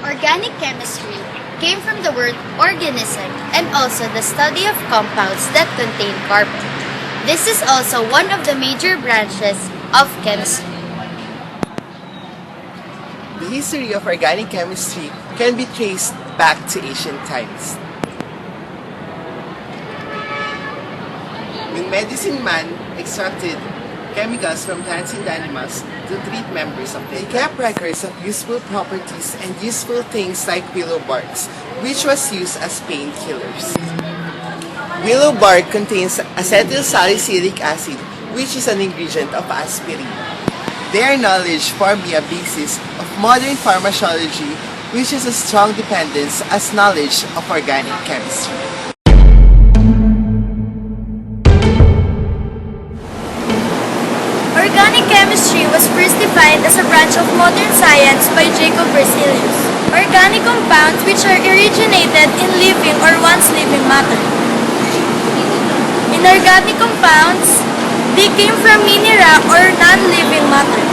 Organic chemistry came from the word organism and also the study of compounds that contain carbon. This is also one of the major branches of chemistry. The history of organic chemistry can be traced back to ancient times. When medicine man extracted chemicals from plants and animals to treat members of them, they kept records of useful properties and useful things like willow barks, which was used as painkillers. Willow bark contains acetylsalicylic acid, which is an ingredient of aspirin. Their knowledge formed a basis of modern pharmacology, which is a strong dependence as knowledge of organic chemistry. Organic chemistry was first defined as a branch of modern science by Jacob Berzelius. Organic compounds which are originated in living or once living matter. Inorganic compounds, they came from mineral or non-living matter.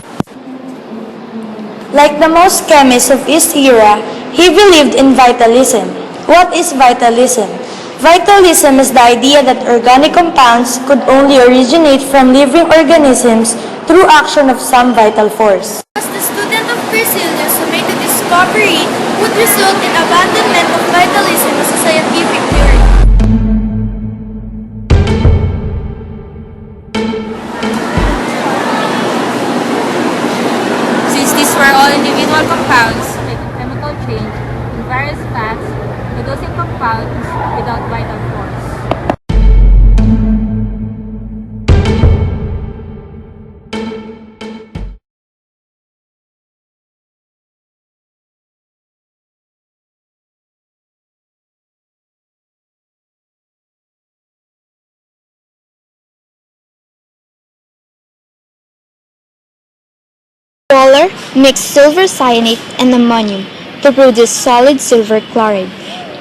Like the most chemists of his era, he believed in vitalism. What is vitalism? Vitalism is the idea that organic compounds could only originate from living organisms through action of some vital force. As the student of Berzelius who made the discovery would result in abandonment of vitalism as a scientific theory. Since these were all individual compounds with a chemical change in various paths, producing compounds without vital force. Roller mixed silver cyanate and ammonium to produce solid silver chloride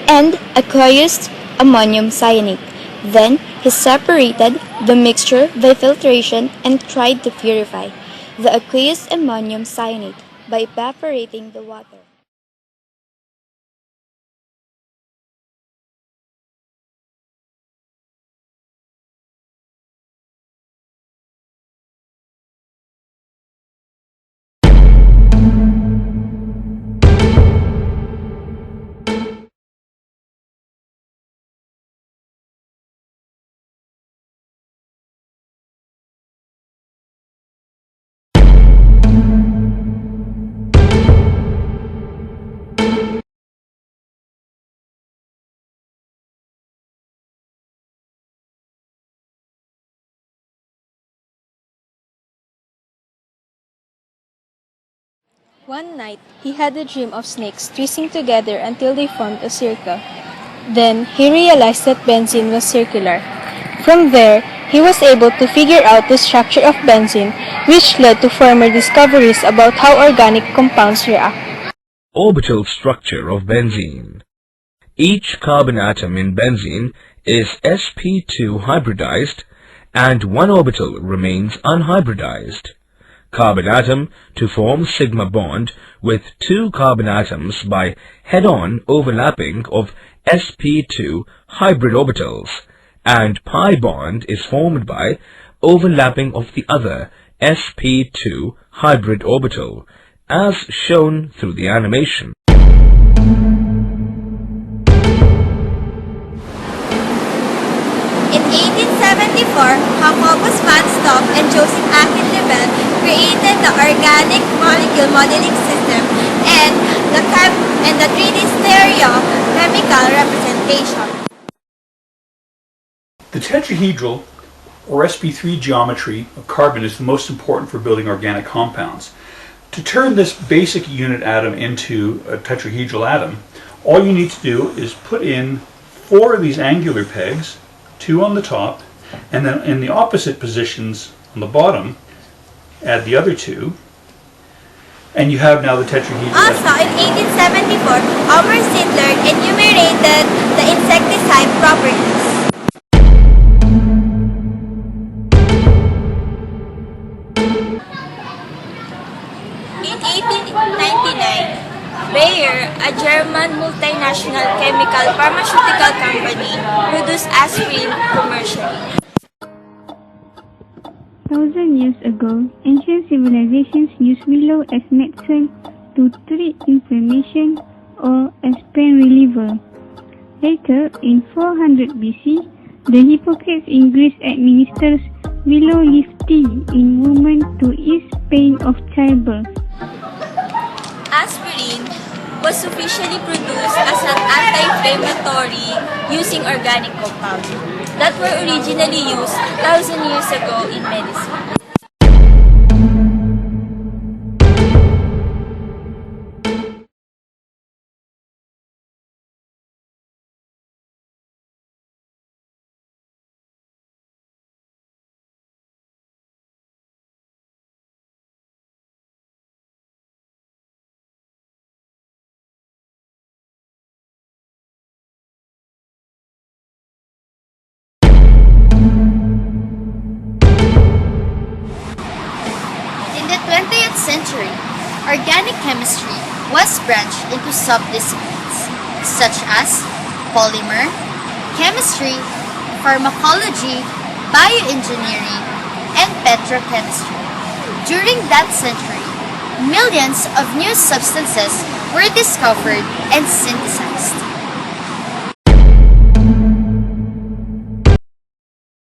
and aqueous ammonium cyanate. Then he separated the mixture by filtration and tried to purify the aqueous ammonium cyanate by evaporating the water. One night, he had a dream of snakes twisting together until they formed a circle. Then, he realized that benzene was circular. From there, he was able to figure out the structure of benzene, which led to further discoveries about how organic compounds react. Orbital structure of benzene. Each carbon atom in benzene is sp2 hybridized and one orbital remains unhybridized. Carbon atom to form sigma bond with two carbon atoms by head-on overlapping of sp2 hybrid orbitals, and pi bond is formed by overlapping of the other sp2 hybrid orbital, as shown through the animation. In 1874, Jacobus van Stoff and Joseph Achenlevel created the organic molecule modeling system and the 3D stereo chemical representation. The tetrahedral or sp3 geometry of carbon is the most important for building organic compounds. To turn this basic unit atom into a tetrahedral atom, all you need to do is put in 4 of these angular pegs, 2 on the top, and then in the opposite positions on the bottom, add the other 2, and you have now the tetrahedral. Also, in 1874, Omer Sidler enumerated the insecticide properties. In 1899, Bayer, a German multinational chemical pharmaceutical company, produced aspirin commercially. Thousand years ago, ancient civilizations used willow as medicine to treat inflammation or as pain reliever. Later, in 400 BC, the Hippocrates in Greece administers willow leaf tea in women to ease pain of childbirth. Aspirin was officially produced as an anti-inflammatory using organic compounds that were originally used 1,000 years ago in medicine. In the 20th century, organic chemistry was branched into subdisciplines such as polymer, chemistry, pharmacology, bioengineering, and petrochemistry. During that century, millions of new substances were discovered and synthesized.